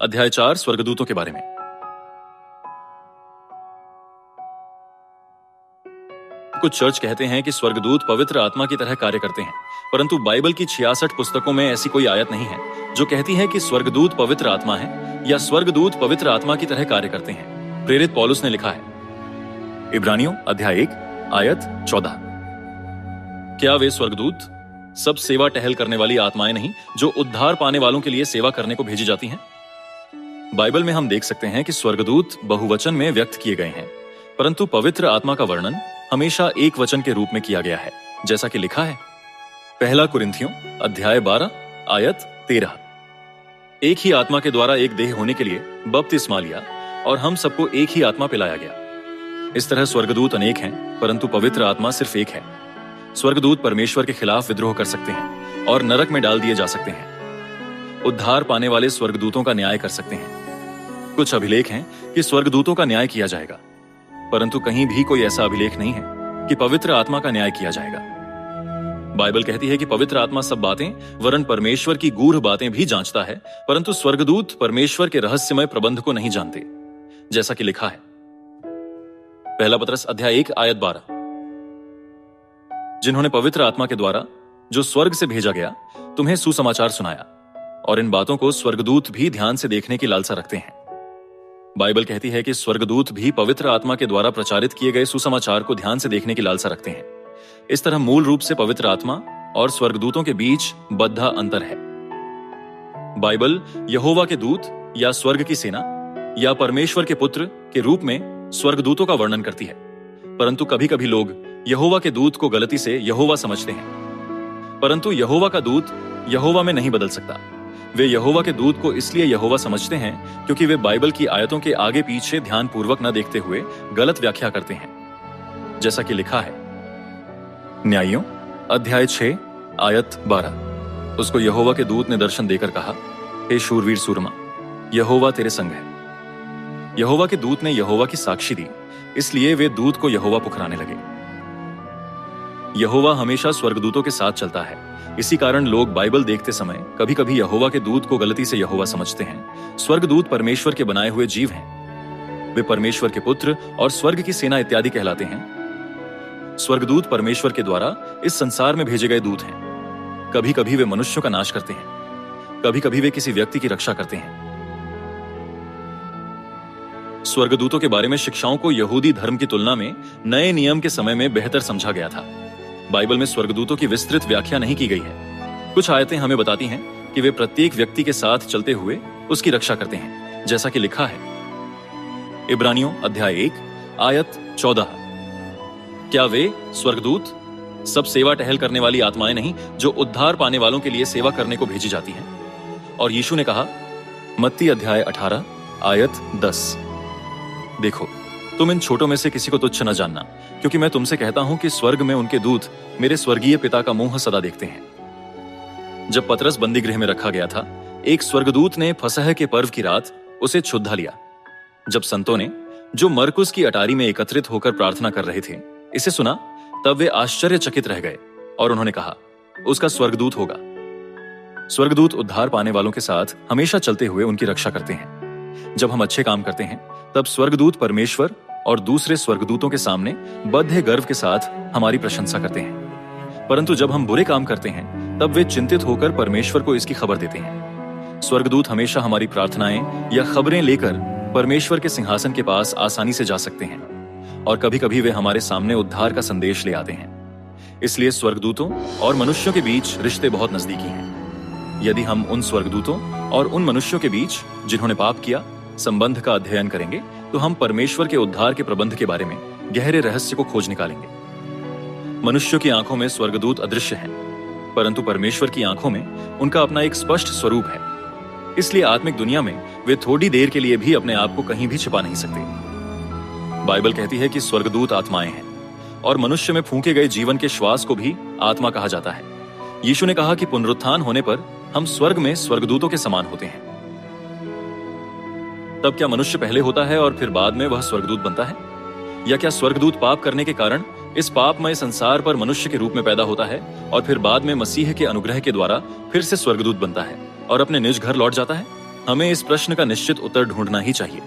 अध्याय 4 स्वर्गदूतों के बारे में। कुछ चर्च कहते हैं कि स्वर्गदूत पवित्र आत्मा की तरह कार्य करते हैं, परंतु बाइबल की 66 पुस्तकों में ऐसी कोई आयत नहीं है जो कहती है कि स्वर्गदूत पवित्र आत्मा है या स्वर्गदूत पवित्र आत्मा की तरह कार्य करते हैं। प्रेरित पौलुस ने लिखा है, इब्रानियों अध्याय 1 आयत 14, क्या वे स्वर्गदूत सब सेवा टहल करने वाली आत्माएं नहीं जो उद्धार पाने वालों के लिए सेवा करने को भेजी जाती हैं? बाइबल में हम देख सकते हैं कि स्वर्गदूत बहुवचन में व्यक्त किए गए हैं, परंतु पवित्र आत्मा का वर्णन हमेशा एक वचन के रूप में किया गया है, जैसा कि लिखा है पहला कुरिन्थियों अध्याय 12 आयत 13, एक ही आत्मा के द्वारा एक देह होने के लिए बपतिस्मा लिया और हम सबको एक ही आत्मा पिलाया गया। इस तरह स्वर्गदूत अनेक हैं, परंतु पवित्र आत्मा सिर्फ एक है। स्वर्गदूत परमेश्वर के खिलाफ विद्रोह कर सकते हैं और नरक में डाल दिए जा सकते हैं। उद्धार पाने वाले स्वर्गदूतों का न्याय कर सकते हैं। कुछ अभिलेख हैं कि स्वर्गदूतों का न्याय किया जाएगा, परंतु कहीं भी कोई ऐसा अभिलेख नहीं है कि पवित्र आत्मा का न्याय किया जाएगा। बाइबल कहती है कि पवित्र आत्मा सब बातें वरन परमेश्वर की गूढ़ बातें भी जांचता है, परंतु स्वर्गदूत परमेश्वर के रहस्यमय प्रबंध को नहीं जानते, जैसा कि लिखा है पहला पतरस अध्याय 1 आयत 12, जिन्होंने पवित्र आत्मा के द्वारा जो स्वर्ग से भेजा गया तुम्हें सुसमाचार सुनाया, और इन बातों को स्वर्गदूत भी ध्यान से देखने की लालसा रखते हैं। बाइबल कहती है कि स्वर्गदूत भी पवित्र आत्मा के द्वारा प्रचारित किए गए सुसमाचार को ध्यान से देखने की लालसा रखते हैं। इस तरह मूल रूप से पवित्र आत्मा और स्वर्गदूतों के बीच बद्धा अंतर है। बाइबल यहोवा के दूत या स्वर्ग की सेना या परमेश्वर के पुत्र के रूप में स्वर्गदूतों का वर्णन करती है, परंतु कभी कभी लोग यहोवा के दूत को गलती से यहोवा समझते हैं, परंतु यहोवा का दूत यहोवा में नहीं बदल सकता। वे यहोवा के दूत को इसलिए यहोवा समझते हैं क्योंकि वे बाइबल की आयतों के आगे पीछे ध्यानपूर्वक न देखते हुए गलत व्याख्या करते हैं, जैसा कि लिखा है न्यायियों अध्याय 6 आयत 12, उसको यहोवा के दूत ने दर्शन देकर कहा, हे शूरवीर सूरमा, यहोवा तेरे संग है। यहोवा के दूत ने यहोवा की साक्षी दी, इसलिए वे दूत को यहोवा पुकारने लगे। यहोवा हमेशा स्वर्गदूतों के साथ चलता है, इसी कारण लोग बाइबल देखते समय कभी कभी यहोवा के दूत को गलती से यहोवा समझते हैं। स्वर्गदूत परमेश्वर के बनाए हुए जीव हैं। वे परमेश्वर के पुत्र और स्वर्ग की सेना इत्यादि कहलाते हैं। स्वर्गदूत परमेश्वर के द्वारा इस संसार में भेजे गए दूत हैं। कभी कभी वे मनुष्यों का नाश करते हैं, कभी कभी वे किसी व्यक्ति की रक्षा करते हैं। स्वर्गदूतों के बारे में शिक्षाओं को यहूदी धर्म की तुलना में नए नियम के समय में बेहतर समझा गया था। बाइबल में स्वर्गदूतों की विस्तृत व्याख्या नहीं की गई है। कुछ आयतें हमें बताती हैं कि वे प्रत्येक व्यक्ति के साथ चलते हुए उसकी रक्षा करते हैं, जैसा कि लिखा है इब्रानियों अध्याय 1 आयत 14, क्या वे स्वर्गदूत सब सेवा टहल करने वाली आत्माएं नहीं जो उद्धार पाने वालों के लिए सेवा करने को भेजी जाती हैं? और यीशु ने कहा मत्ती अध्याय 18 आयत 10, देखो तुम इन छोटों में से किसी को तुच्छ न जानना, क्योंकि मैं तुमसे कहता हूं कि स्वर्ग में उनके दूत मेरे स्वर्गीय पिता का मुंह सदा देखते हैं। जब पतरस बंदी गृह में रखा गया था, एक स्वर्गदूत ने फसह के पर्व की रात उसे छुद्धा लिया। जब संतों ने, जो मरकुस की अटारी में एकत्रित होकर प्रार्थना कर रहे थे, इसे सुना, तब वे आश्चर्यचकित रह गए और उन्होंने कहा, उसका स्वर्गदूत होगा। स्वर्गदूत उद्धार पाने वालों के साथ हमेशा चलते हुए उनकी रक्षा करते हैं। जब हम अच्छे काम करते हैं, तब स्वर्गदूत परमेश्वर और दूसरे स्वर्गदूतों के सामने बद्धे गर्व के साथ हमारी प्रशंसा करते हैं, परंतु जब हम बुरे काम करते हैं, तब वे चिंतित होकर परमेश्वर को इसकी खबर देते हैं। स्वर्गदूत हमेशा हमारी प्रार्थनाएं या खबरें लेकर परमेश्वर के सिंहासन के पास आसानी से जा सकते हैं, और कभी कभी वे हमारे सामने उद्धार का संदेश ले आते हैं। इसलिए स्वर्गदूतों और मनुष्यों के बीच रिश्ते बहुत नजदीकी हैं। यदि हम उन स्वर्गदूतों और उन मनुष्यों के बीच जिन्होंने पाप किया संबंध का अध्ययन करेंगे, तो हम परमेश्वर के उद्धार के प्रबंध के बारे में गहरे रहस्य को खोज निकालेंगे। मनुष्यों की आंखों में स्वर्गदूत अदृश्य हैं, परंतु परमेश्वर की आंखों में उनका अपना एक स्पष्ट स्वरूप है। इसलिए आत्मिक दुनिया में वे थोड़ी देर के लिए भी अपने आप को कहीं भी छिपा नहीं सकते। बाइबल कहती है कि स्वर्गदूत आत्माएं हैं, और मनुष्य में फूंके गए जीवन के श्वास को भी आत्मा कहा जाता है। यीशु ने कहा कि पुनरुत्थान होने पर हम स्वर्ग में स्वर्गदूतों के समान होते हैं। तब क्या मनुष्य पहले होता है और फिर बाद में वह स्वर्गदूत बनता है? या क्या स्वर्गदूत पाप करने के कारण इस पापमय संसार पर मनुष्य के रूप में पैदा होता है और फिर बाद में मसीह के अनुग्रह के द्वारा फिर से स्वर्गदूत बनता है और अपने निज घर लौट जाता है? हमें इस प्रश्न का निश्चित उत्तर ढूंढना ही चाहिए।